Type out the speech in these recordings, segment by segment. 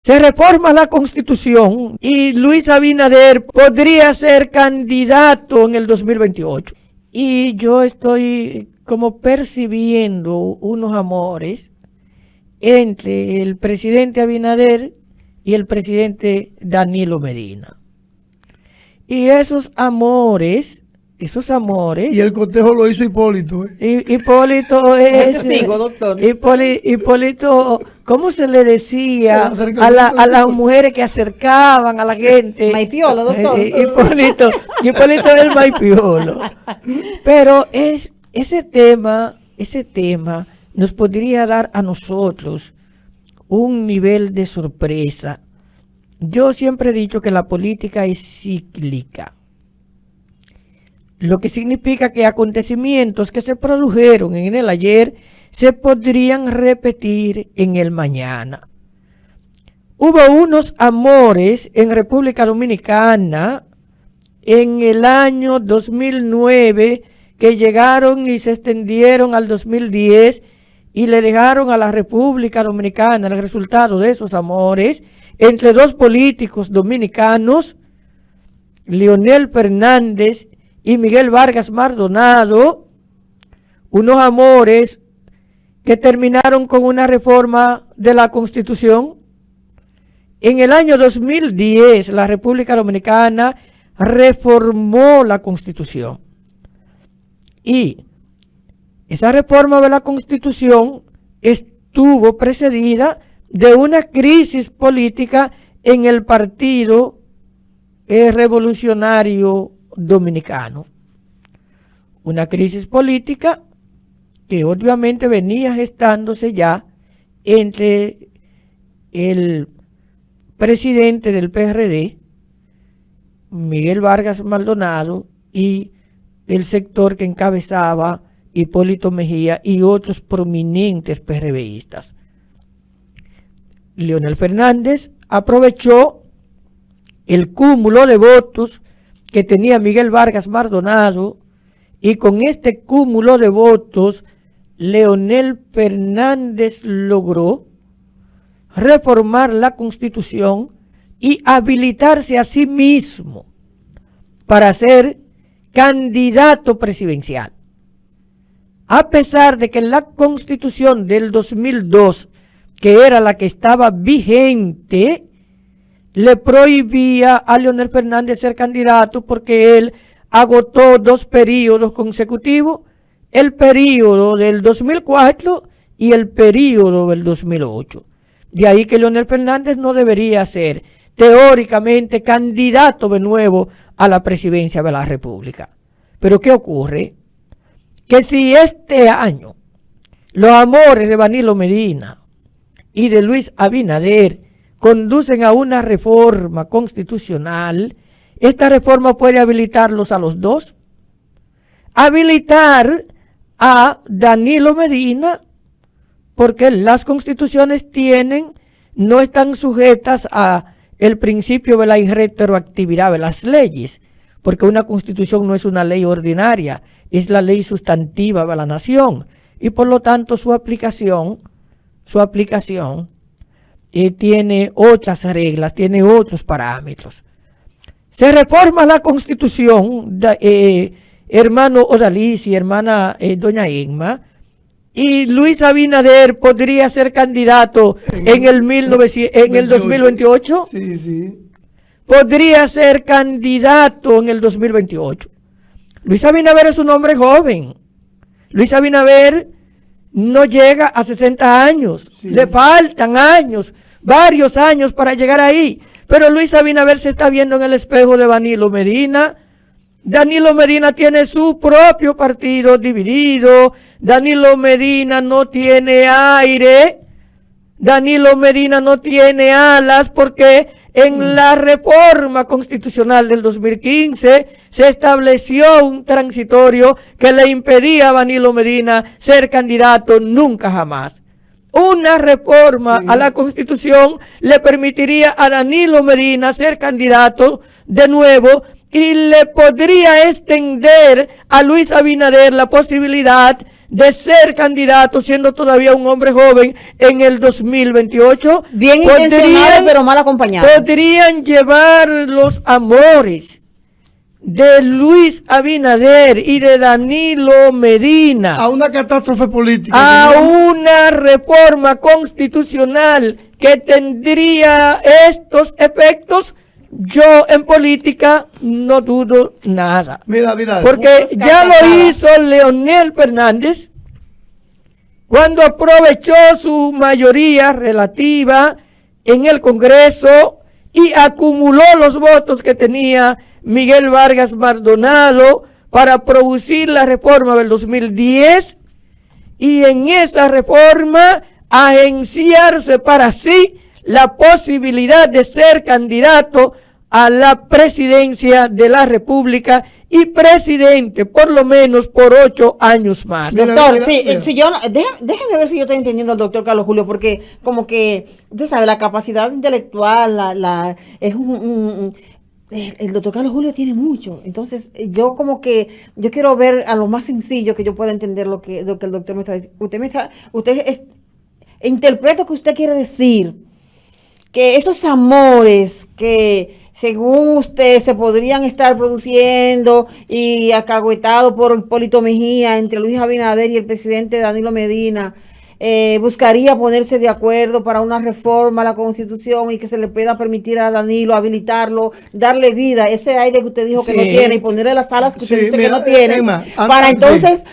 Se reforma la Constitución y Luis Abinader podría ser candidato en el 2028. Y yo estoy como percibiendo unos amores entre el presidente Abinader y el presidente Danilo Medina. Y esos amores... Y el cotejo lo hizo Hipólito. Hipólito es... Testigo, doctor. Hipólito, ¿cómo se le decía a las mujeres que acercaban a la gente? Maipiolo, doctor. Hipólito es el Maipiolo. Pero ese tema nos podría dar a nosotros un nivel de sorpresa. Yo siempre he dicho que la política es cíclica. Lo que significa que acontecimientos que se produjeron en el ayer se podrían repetir en el mañana. Hubo unos amores en República Dominicana en el año 2009 que llegaron y se extendieron al 2010 y le dejaron a la República Dominicana el resultado de esos amores entre dos políticos dominicanos, Leonel Fernández y Miguel Vargas Maldonado, unos amores que terminaron con una reforma de la Constitución. En el año 2010, la República Dominicana reformó la Constitución. Y esa reforma de la Constitución estuvo precedida de una crisis política en el Partido Revolucionario Dominicano. Una crisis política que obviamente venía gestándose ya entre el presidente del PRD, Miguel Vargas Maldonado, y el sector que encabezaba Hipólito Mejía y otros prominentes PRDistas. Leonel Fernández aprovechó el cúmulo de votos que tenía Miguel Vargas Maldonado, y con este cúmulo de votos Leonel Fernández logró reformar la Constitución y habilitarse a sí mismo para ser candidato presidencial. A pesar de que la Constitución del 2002, que era la que estaba vigente, le prohibía a Leonel Fernández ser candidato porque él agotó 2 periodos consecutivos, el periodo del 2004 y el periodo del 2008. De ahí que Leonel Fernández no debería ser teóricamente candidato de nuevo a la presidencia de la República. Pero ¿qué ocurre? Que si este año los amores de Danilo Medina y de Luis Abinader conducen a una reforma constitucional, esta reforma puede habilitarlos a los dos. Habilitar a Danilo Medina, porque las constituciones no están sujetas a el principio de la irretroactividad de las leyes, porque una constitución no es una ley ordinaria, es la ley sustantiva de la nación, y por lo tanto su aplicación tiene otras reglas, tiene otros parámetros. Se reforma la Constitución, hermano Odalís y hermana doña Emma, y Luis Abinader podría ser candidato en el 2028. Sí. Podría ser candidato en el 2028. Luis Abinader es un hombre joven. Luis Abinader no llega a 60 años. Sí. Le faltan años, varios años para llegar ahí. Pero Luis Abinader se está viendo en el espejo de Danilo Medina. Danilo Medina tiene su propio partido dividido. Danilo Medina no tiene aire. Danilo Medina no tiene alas porque en la reforma constitucional del 2015 se estableció un transitorio que le impedía a Danilo Medina ser candidato nunca jamás. Una reforma a la Constitución le permitiría a Danilo Medina ser candidato de nuevo y le podría extender a Luis Abinader la posibilidad de ser candidato, siendo todavía un hombre joven, en el 2028. Bien intencionado, pero mal acompañado. Podrían llevar los amores de Luis Abinader y de Danilo Medina a una catástrofe política, a una reforma constitucional que tendría estos efectos. Yo en política no dudo nada. Mira, porque ya lo hizo Leonel Fernández cuando aprovechó su mayoría relativa en el Congreso y acumuló los votos que tenía Miguel Vargas Maldonado para producir la reforma del 2010 y en esa reforma agenciarse para sí la posibilidad de ser candidato a la presidencia de la República y presidente por lo menos por 8 años más. Doctor, déjeme ver si yo estoy entendiendo al doctor Carlos Julio, porque como que, usted sabe, la capacidad intelectual, es el doctor Carlos Julio tiene mucho, entonces yo quiero ver a lo más sencillo que yo pueda entender lo que el doctor me está diciendo. Interpreto que usted quiere decir que esos amores que según usted se podrían estar produciendo y acahuetados por Hipólito Mejía entre Luis Abinader y el presidente Danilo Medina, buscaría ponerse de acuerdo para una reforma a la Constitución y que se le pueda permitir a Danilo habilitarlo, darle vida, ese aire que usted dijo que no tiene y ponerle las alas que usted dice que no tiene, para entonces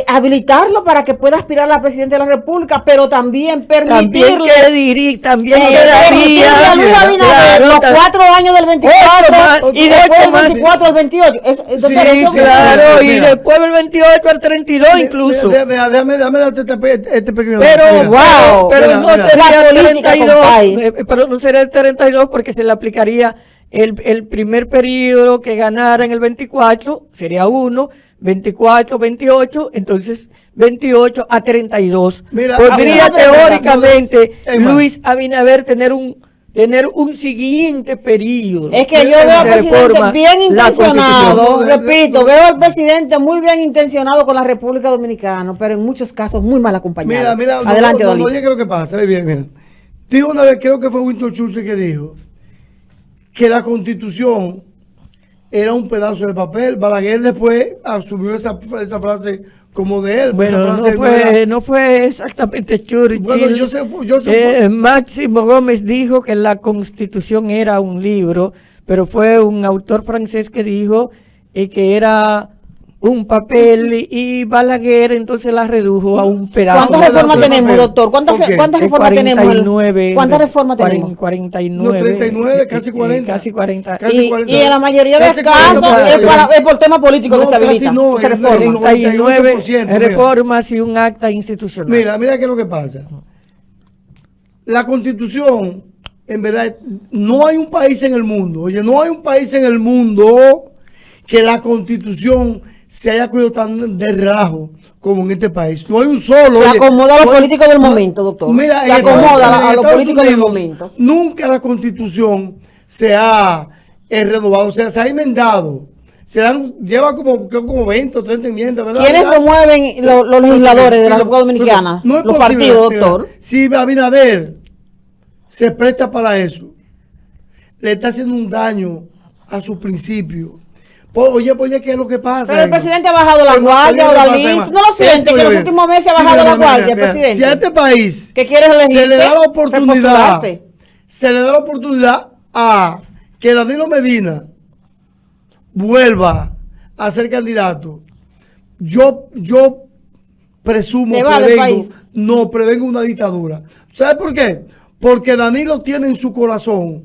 habilitarlo para que pueda aspirar a la presidencia de la República, pero también permitirle a Luis Abinader los 4 años del 24 y después del 24 al 28. Claro, y después del 28 al 32 incluso. Déjame darte este pequeño. Pero no sería el 32 porque se le aplicaría el primer periodo que ganara en el 24, sería 1, 24, 28, entonces 28 a 32. Podría teóricamente Luis Abinader tener un siguiente periodo. Es que yo veo al presidente bien intencionado, repito, veo al presidente muy bien intencionado con la República Dominicana, pero en muchos casos muy mal acompañado. Mira, adelante, no, oye, ¿qué es lo que pasa? Mira. Dijo una vez, creo que fue Winston Churchill que dijo que la Constitución era un pedazo de papel. Balaguer después asumió esa frase como de él. Bueno, no fue exactamente Churchill. Bueno, yo sé. Máximo Gómez dijo que la Constitución era un libro, pero fue un autor francés que dijo que era un papel y Balaguer entonces la redujo a un pedazo. ¿Cuántas reformas tenemos, doctor? ¿Cuántas reformas tenemos? 49. ¿Cuántas reformas tenemos? 49. No, 39, casi 40. Casi 40. Y en la mayoría de los casos es por tema político que se habilita. No, se reforma. 39 reformas y un acta institucional. Mira qué es lo que pasa. La Constitución, en verdad, no hay un país en el mundo, que la Constitución se haya cuidado tan de relajo como en este país. No hay un solo. Se acomoda a los políticos del momento, doctor. Mira, se acomoda a los políticos del momento. Nunca la Constitución se ha renovado, o sea, se ha enmendado. Lleva como 20 o 30 enmiendas, ¿verdad? ¿Quiénes promueven los legisladores de la República Dominicana? No es los posible, partidos, doctor. Si Abinader se presta para eso, le está haciendo un daño a su principio. Oye, ¿qué es lo que pasa? Pero el presidente ha bajado la guardia, Odalí. ¿Tú no lo sientes que en los últimos meses ha bajado la guardia, el presidente? Si a este país que quiere se le da la oportunidad a que Danilo Medina vuelva a ser candidato, yo presumo, prevengo una dictadura. ¿Sabes por qué? Porque Danilo tiene en su corazón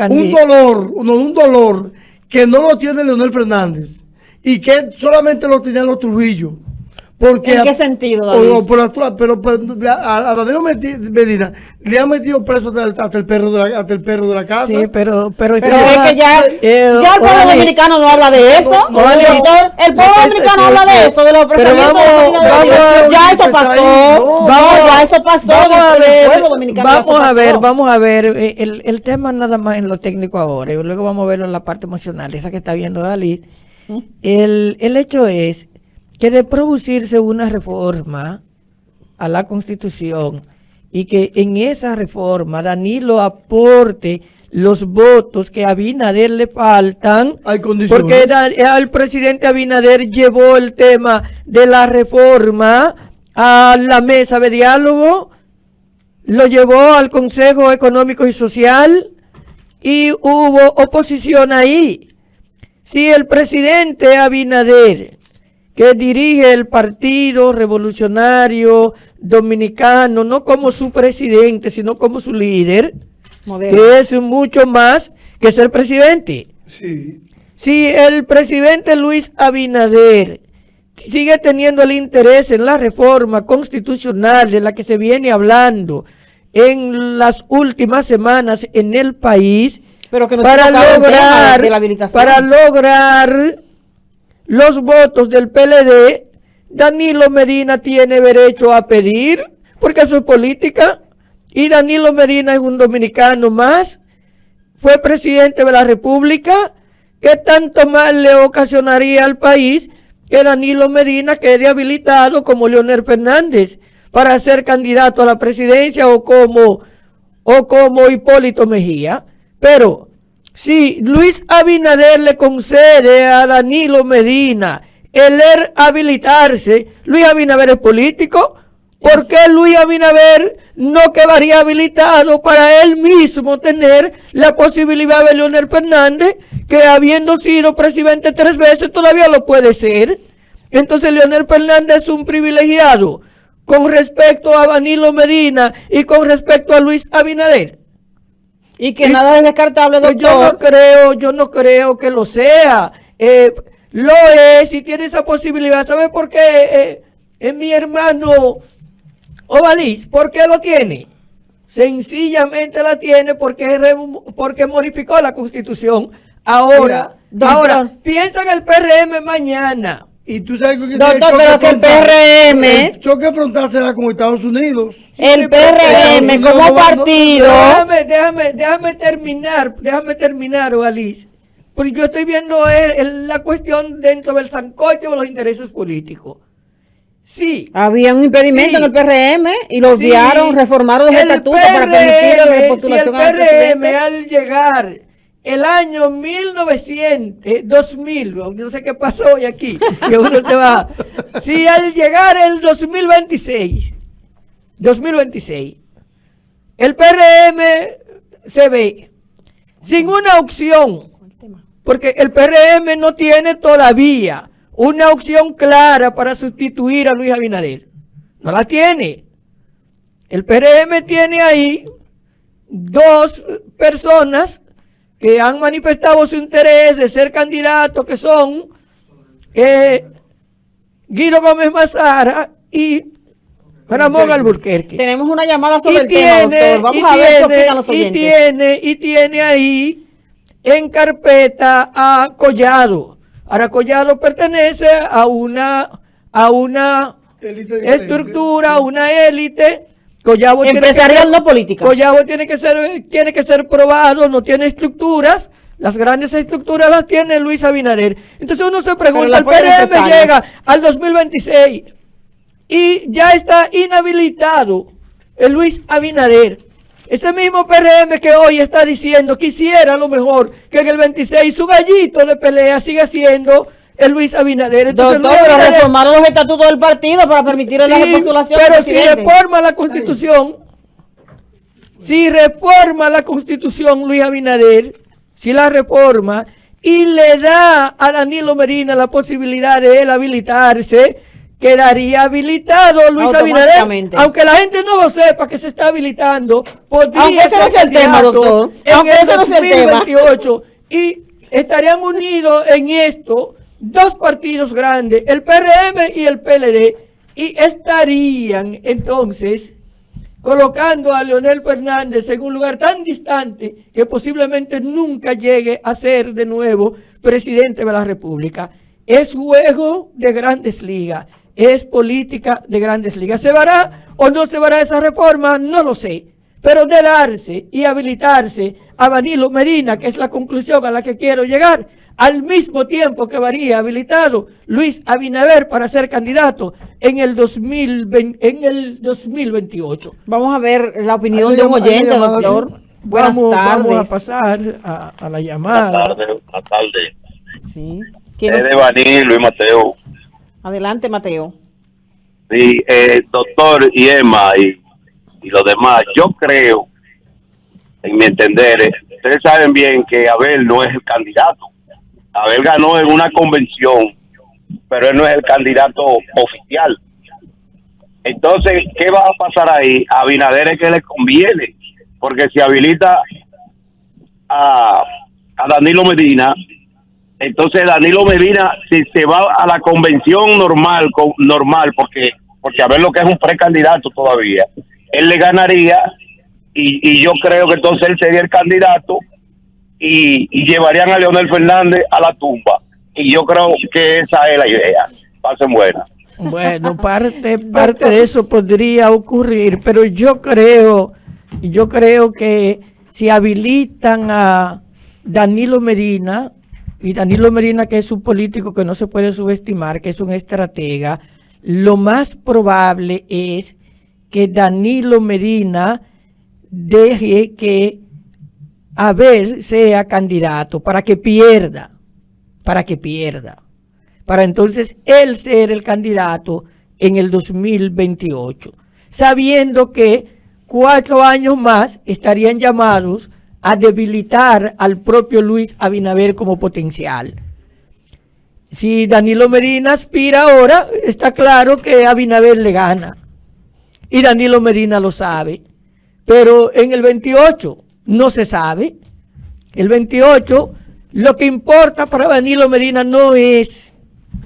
un dolor que no lo tiene Leonel Fernández y que solamente lo tenía los Trujillo. Porque ¿en qué sentido, David? Pero a Danilo Medina le han metido preso hasta el perro de la casa. Sí, pero es que ya el pueblo dominicano no habla de eso. El pueblo dominicano habla de eso, de los presidentes. Ya eso pasó. Vamos a ver el tema nada más en lo técnico ahora, y luego vamos a verlo en la parte emocional, esa que está viendo Dalí. El hecho es que de producirse una reforma a la Constitución y que en esa reforma Danilo aporte los votos que a Abinader le faltan, Hay condiciones. porque el presidente Abinader llevó el tema de la reforma a la mesa de diálogo, lo llevó al Consejo Económico y Social y hubo oposición ahí. Si el presidente Abinader, que dirige el Partido Revolucionario Dominicano, no como su presidente, sino como su líder, Moderno. que es mucho más que ser presidente. Sí. Si el presidente Luis Abinader sigue teniendo el interés en la reforma constitucional de la que se viene hablando en las últimas semanas en el país, Pero que no para se tocaba el tema lograr, de la habilitación. para lograr los votos del PLD, Danilo Medina tiene derecho a pedir, porque eso es política, y Danilo Medina es un dominicano más, fue presidente de la República. ¿Qué tanto más le ocasionaría al país que Danilo Medina quede habilitado como Leonel Fernández para ser candidato a la presidencia o como Hipólito Mejía? Pero si Luis Abinader le concede a Danilo Medina el habilitarse, Luis Abinader es político. ¿Por qué Luis Abinader no quedaría habilitado para él mismo tener la posibilidad de Leonel Fernández, que habiendo sido presidente 3 veces todavía lo puede ser? Entonces Leonel Fernández es un privilegiado con respecto a Danilo Medina y con respecto a Luis Abinader. Y que nada es descartable, Pues doctor. yo no creo que lo sea. Lo es y tiene esa posibilidad. ¿Sabe por qué? Mi hermano Ovalis, ¿por qué lo tiene? Sencillamente la tiene porque modificó la Constitución. Ahora, piensa en el PRM mañana. Y tú sabes que Doctor, pero que el PRM, el choque frontal será con Estados Unidos. el PRM como partido. Déjame terminar, Ovalis. Porque yo estoy viendo la cuestión dentro del sancocho de los intereses políticos. Sí. Había un impedimento Sí. en el PRM y lo Sí. obviaron, reformaron los El estatutos para permitir la PRM, postulación si el al presidente. PRM al llegar el año 2000, no sé qué pasó hoy aquí, que uno se va. Si al llegar el 2026, el PRM se ve sin una opción, porque el PRM no tiene todavía una opción clara para sustituir a Luis Abinader. No la tiene. El PRM tiene ahí 2 personas que han manifestado su interés de ser candidatos, que son Guido Gómez Mazara y Ramón Alburquerque. Tenemos una llamada sobre el tema, doctor. Vamos a ver qué opinan los oyentes. Y tiene ahí en carpeta a Collado. Ahora Collado pertenece a una estructura, a una élite. Collado Empresarial, no política. Collado tiene que ser probado, no tiene estructuras. Las grandes estructuras las tiene Luis Abinader. Entonces uno se pregunta, el PRM llega al 2026 y ya está inhabilitado el Luis Abinader. Ese mismo PRM que hoy está diciendo quisiera a lo mejor que en el 26 su gallito de pelea siga siendo el Luis Abinader. Entonces, doctor, pero reformaron los estatutos del partido para permitir la repostulación. Pero si reforma la Constitución, Luis Abinader, si la reforma y le da a Danilo Medina la posibilidad de él habilitarse, quedaría habilitado Luis Abinader, aunque la gente no lo sepa que se está habilitando, aunque ese no sea el tema, doctor, aunque ese no sea el tema, y estarían unidos en esto 2 partidos grandes, el PRM y el PLD, y estarían entonces colocando a Leonel Fernández en un lugar tan distante que posiblemente nunca llegue a ser de nuevo presidente de la República. Es juego de grandes ligas. Es política de grandes ligas. ¿Se hará o no se hará esa reforma? No lo sé. Pero de darse y habilitarse a Danilo Medina, que es la conclusión a la que quiero llegar, al mismo tiempo que varía habilitado Luis Abinader para ser candidato en el 2028. Vamos a ver la opinión de un oyente, doctor. Buenas tardes. Vamos a pasar a la llamada. Buenas tardes. Sí. Es de Baní, Luis Mateo. Adelante, Mateo. Sí, doctor y Emma y los demás, yo creo, en mi entender, ustedes saben bien que Abel no es el candidato. Abel ganó en una convención, pero él no es el candidato oficial. Entonces, ¿qué va a pasar ahí? A Abinader es que le conviene, porque si habilita a Danilo Medina, entonces Danilo Medina, si se va a la convención normal, porque Abel lo que es un precandidato todavía, él le ganaría y yo creo que entonces él sería el candidato y llevarían a Leonel Fernández a la tumba. Y yo creo que esa es la idea. Pasen buena. Bueno, parte de eso podría ocurrir, pero yo creo que si habilitan a Danilo Medina, y Danilo Medina, que es un político que no se puede subestimar, que es un estratega, lo más probable es que Danilo Medina deje que Abel sea candidato para entonces él ser el candidato en el 2028, sabiendo que 4 años más estarían llamados a debilitar al propio Luis Abinader como potencial. Si Danilo Medina aspira ahora, está claro que Abinader le gana. Y Danilo Medina lo sabe. Pero en el 28 no se sabe. El 28, lo que importa para Danilo Medina no es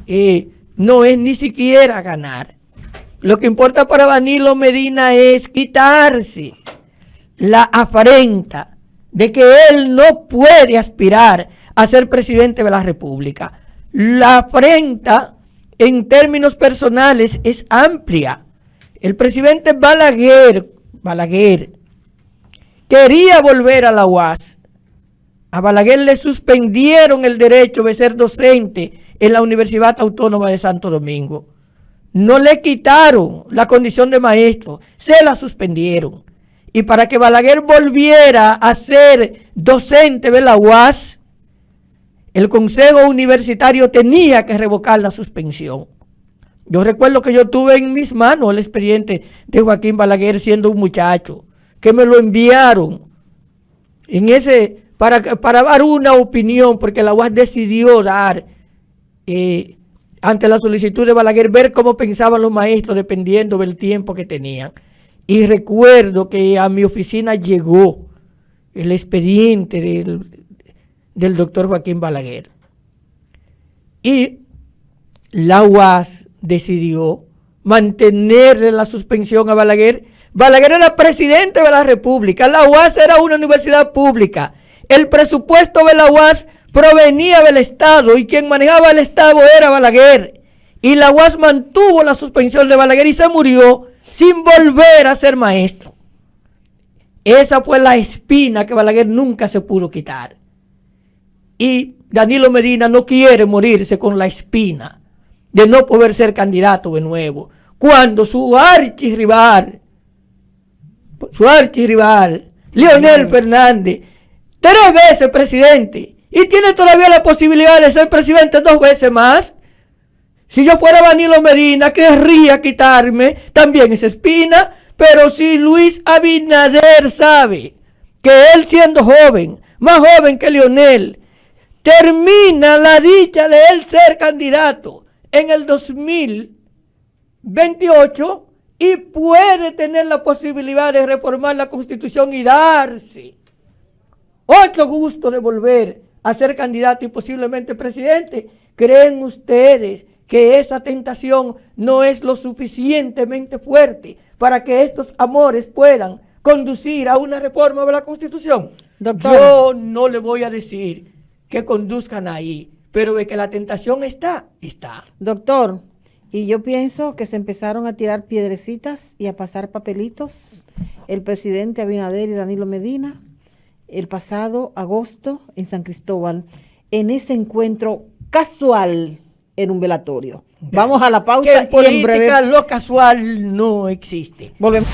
ni siquiera ganar. Lo que importa para Danilo Medina es quitarse la afrenta de que él no puede aspirar a ser presidente de la República. La afrenta en términos personales es amplia. El presidente Balaguer quería volver a la UAS. A Balaguer le suspendieron el derecho de ser docente en la Universidad Autónoma de Santo Domingo. No le quitaron la condición de maestro, se la suspendieron. Y para que Balaguer volviera a ser docente de la UAS, el Consejo Universitario tenía que revocar la suspensión. Yo recuerdo que yo tuve en mis manos el expediente de Joaquín Balaguer siendo un muchacho, que me lo enviaron para dar una opinión, porque la UAS decidió dar, ante la solicitud de Balaguer, ver cómo pensaban los maestros dependiendo del tiempo que tenían. Y recuerdo que a mi oficina llegó el expediente del doctor Joaquín Balaguer. Y la UAS decidió mantenerle la suspensión a Balaguer. Balaguer era presidente de la República. La UAS era una universidad pública. El presupuesto de la UAS provenía del Estado y quien manejaba el Estado era Balaguer. Y la UAS mantuvo la suspensión de Balaguer y se murió sin volver a ser maestro. Esa fue la espina que Balaguer nunca se pudo quitar. Y Danilo Medina no quiere morirse con la espina de no poder ser candidato de nuevo, cuando su archirrival, Leonel Fernández, 3 veces presidente, y tiene todavía la posibilidad de ser presidente 2 veces más. Si yo fuera Danilo Medina, querría quitarme también esa espina, pero si Luis Abinader sabe que él siendo joven, más joven que Leonel, termina la dicha de él ser candidato en el 2028 y puede tener la posibilidad de reformar la Constitución y darse otro gusto de volver a ser candidato y posiblemente presidente, ¿creen ustedes que esa tentación no es lo suficientemente fuerte para que estos amores puedan conducir a una reforma de la Constitución? Doctor, yo no le voy a decir que conduzcan ahí, pero de que la tentación está. Doctor, y yo pienso que se empezaron a tirar piedrecitas y a pasar papelitos el presidente Abinader y Danilo Medina el pasado agosto en San Cristóbal, en ese encuentro casual en un velatorio. Vamos a la Que pausa en y en breve política lo casual no existe. volvemos.